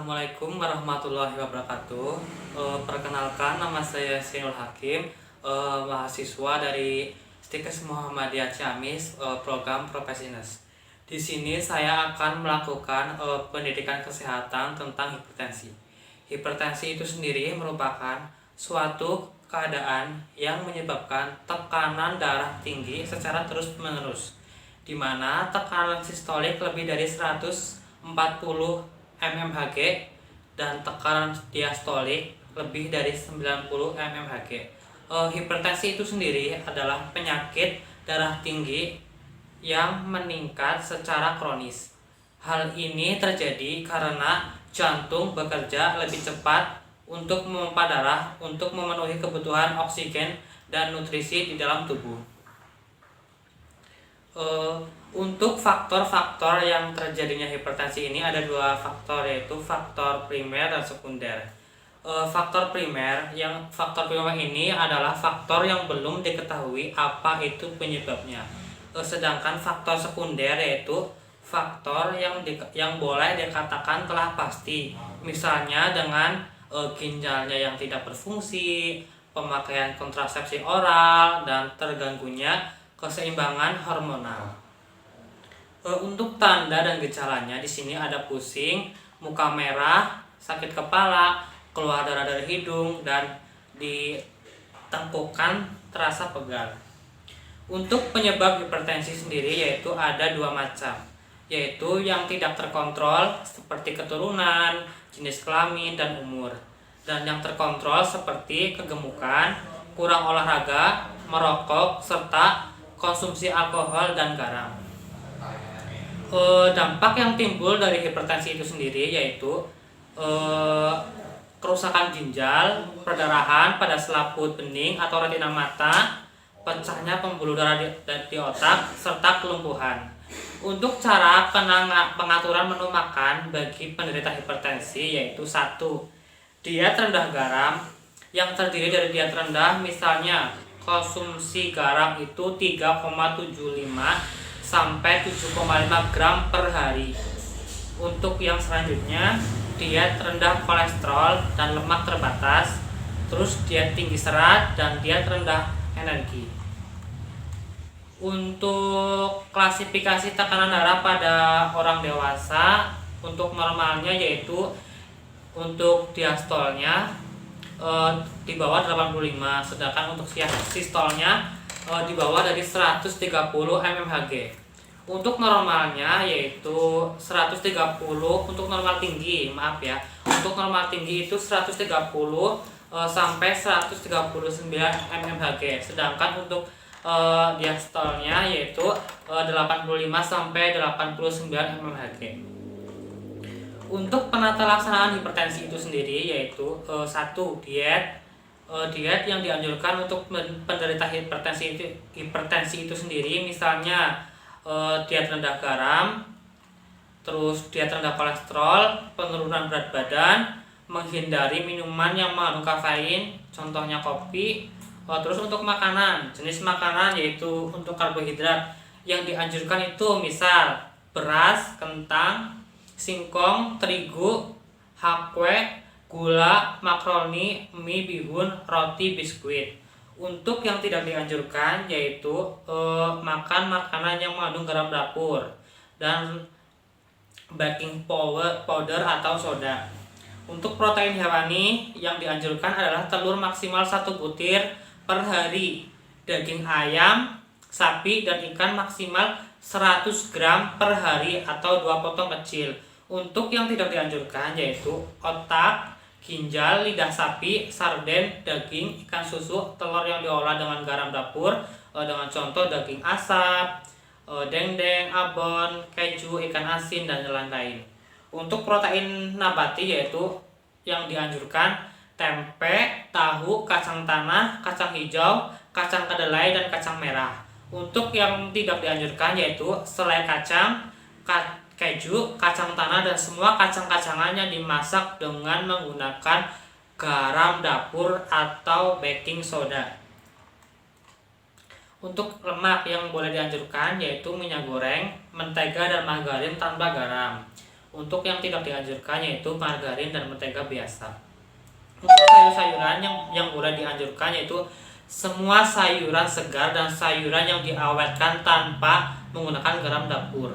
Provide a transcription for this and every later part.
Assalamualaikum warahmatullahi wabarakatuh. Perkenalkan, nama saya Sinul Hakim, mahasiswa dari STIKES Muhammadiyah Ciamis, program Profesinas. Di sini saya akan melakukan pendidikan kesehatan tentang hipertensi. Hipertensi itu sendiri merupakan suatu keadaan yang menyebabkan tekanan darah tinggi secara terus-menerus, di mana tekanan sistolik lebih dari 140 mmHg dan tekanan diastolik lebih dari 90 mmHg. Hipertensi itu sendiri adalah penyakit darah tinggi yang meningkat secara kronis. Hal ini terjadi karena jantung bekerja lebih cepat untuk memompa darah untuk memenuhi kebutuhan oksigen dan nutrisi di dalam tubuh. Untuk faktor-faktor yang terjadinya hipertensi ini ada dua faktor, yaitu faktor primer dan sekunder. Faktor primer ini adalah faktor yang belum diketahui apa itu penyebabnya. Sedangkan faktor sekunder yaitu faktor yang boleh dikatakan telah pasti, misalnya dengan ginjalnya yang tidak berfungsi, pemakaian kontrasepsi oral, dan terganggunya keseimbangan hormonal. Untuk tanda dan gejalanya di sini ada pusing, muka merah, sakit kepala, keluar darah dari hidung, dan di tengkukan terasa pegal. Untuk penyebab hipertensi sendiri yaitu ada dua macam, yaitu yang tidak terkontrol seperti keturunan, jenis kelamin, dan umur, dan yang terkontrol seperti kegemukan, kurang olahraga, merokok, serta konsumsi alkohol dan garam. Dampak yang timbul dari hipertensi itu sendiri yaitu kerusakan ginjal, perdarahan pada selaput bening atau retina mata, pecahnya pembuluh darah di otak, serta kelumpuhan. Untuk cara pengaturan menu makan bagi penderita hipertensi yaitu 1. Diet rendah garam yang terdiri dari diet rendah, misalnya konsumsi garam itu 3,75 sampai 7,5 gram per hari. Untuk yang selanjutnya, diet rendah kolesterol dan lemak terbatas, terus diet tinggi serat, dan diet rendah energi. Untuk klasifikasi tekanan darah pada orang dewasa, untuk normalnya yaitu untuk diastolnya di bawah 85, sedangkan untuk sistolnya di bawah dari 130 mmHg. Untuk normalnya yaitu 130 untuk normal tinggi, untuk normal tinggi itu 130 sampai 139 mmHg, sedangkan untuk diastolnya yaitu 85 sampai 89 mmHg. Untuk penata laksanaan hipertensi itu sendiri yaitu 1. Diet yang dianjurkan untuk penderita hipertensi itu sendiri, misalnya diet rendah garam, terus diet rendah kolesterol, penurunan berat badan, menghindari minuman yang mengandung kafein, contohnya kopi. Terus untuk makanan, jenis makanan yaitu untuk karbohidrat yang dianjurkan itu misal beras, kentang, singkong, terigu, hakwe, gula, makaroni, mie, bihun, roti, biskuit. Untuk yang tidak dianjurkan yaitu makan makanan yang mengandung garam dapur dan baking powder atau soda. Untuk protein hewani yang dianjurkan adalah telur maksimal 1 butir per hari, daging ayam, sapi, dan ikan maksimal 100 gram per hari atau 2 potong kecil. Untuk yang tidak dianjurkan yaitu otak, ginjal, lidah sapi, sarden, daging, ikan susu, telur yang diolah dengan garam dapur, dengan contoh daging asap, dendeng, abon, keju, ikan asin, dan lain-lain. Untuk protein nabati yaitu yang dianjurkan tempe, tahu, kacang tanah, kacang hijau, kacang kedelai, dan kacang merah. Untuk yang tidak dianjurkan yaitu selai kacang, keju, kacang tanah, dan semua kacang-kacangan yang dimasak dengan menggunakan garam dapur atau baking soda. Untuk lemak yang boleh dianjurkan yaitu minyak goreng, mentega, dan margarin tanpa garam. Untuk yang tidak dianjurkan yaitu margarin dan mentega biasa. Untuk sayur-sayuran yang boleh dianjurkan yaitu semua sayuran segar dan sayuran yang diawetkan tanpa menggunakan garam dapur.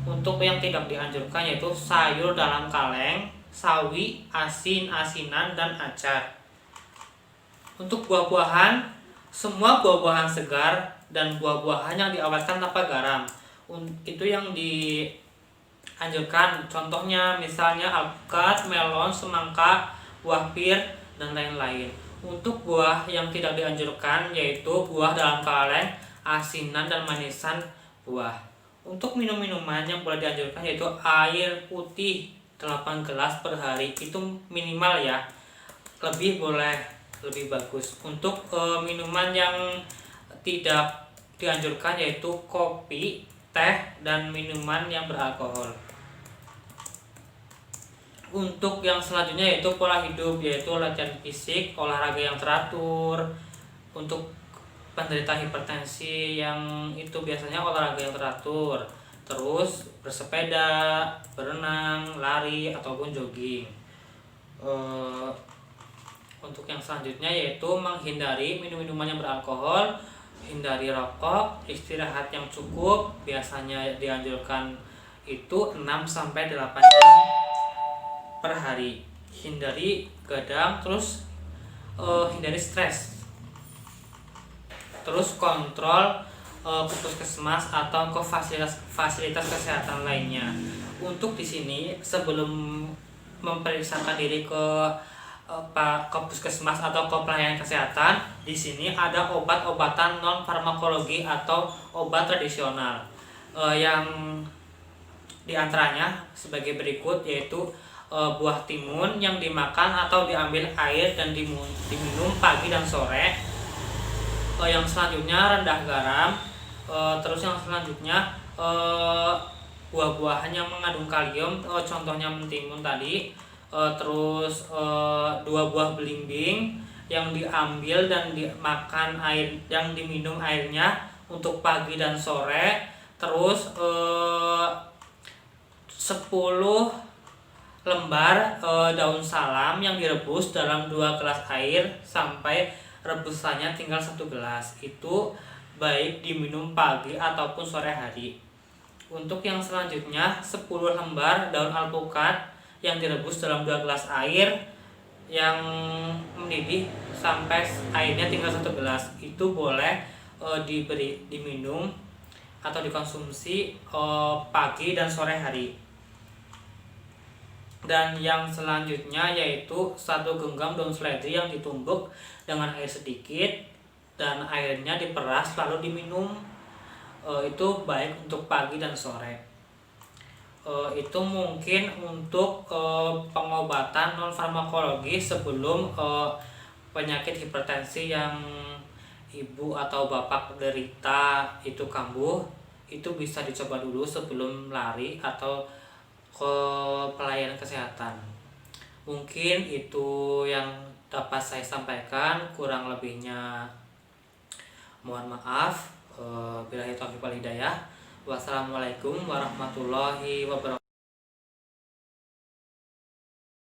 Untuk yang tidak dianjurkan yaitu sayur dalam kaleng, sawi, asin-asinan, dan acar. Untuk buah-buahan, semua buah-buahan segar dan buah-buahan yang diawetkan tanpa garam. Itu yang dianjurkan. Contohnya misalnya alpukat, melon, semangka, buah pir, dan lain-lain. Untuk buah yang tidak dianjurkan yaitu buah dalam kaleng, asinan, dan manisan buah. Untuk minum-minuman yang boleh dianjurkan yaitu air putih 8 gelas per hari, itu minimal ya. Lebih boleh, lebih bagus. Untuk minuman yang tidak dianjurkan yaitu kopi, teh, dan minuman yang beralkohol. Untuk yang selanjutnya yaitu pola hidup, yaitu latihan fisik, olahraga yang teratur. Untuk penderita hipertensi yang itu biasanya olahraga yang teratur, terus bersepeda, berenang, lari, ataupun jogging. Untuk yang selanjutnya yaitu menghindari minum-minuman yang beralkohol, hindari rokok, istirahat yang cukup, biasanya dianjurkan itu 6-8 jam per hari. Hindari gadang, terus hindari stres. Terus kontrol ke puskesmas atau ke fasilitas kesehatan lainnya. Untuk di sini sebelum memeriksakan diri ke puskesmas atau ke pelayanan kesehatan, di sini ada obat-obatan non farmakologi atau obat tradisional yang diantaranya sebagai berikut, yaitu buah timun yang dimakan atau diambil air dan diminum pagi dan sore. Yang selanjutnya rendah garam. Terus yang selanjutnya buah-buahan yang mengandung kalium, contohnya mentimun tadi. Terus 2 buah belimbing yang diambil dan dimakan air, yang diminum airnya untuk pagi dan sore. Terus 10 lembar daun salam yang direbus dalam 2 gelas air sampai rebusannya tinggal 1 gelas. Itu baik diminum pagi ataupun sore hari. Untuk yang selanjutnya 10 lembar daun alpukat yang direbus dalam 2 gelas air yang mendidih sampai airnya tinggal 1 gelas. Itu boleh diminum atau dikonsumsi pagi dan sore hari. Dan yang selanjutnya yaitu 1 genggam daun seledri yang ditumbuk dengan air sedikit dan airnya diperas lalu diminum. Itu baik untuk pagi dan sore. Itu mungkin untuk pengobatan non farmakologi sebelum penyakit hipertensi yang ibu atau bapak derita itu kambuh. Itu bisa dicoba dulu sebelum lari atau ke pelayanan kesehatan. Mungkin itu yang dapat saya sampaikan, kurang lebihnya mohon maaf. Billahi taufiq wal hidayah. Wassalamualaikum warahmatullahi wabarakatuh.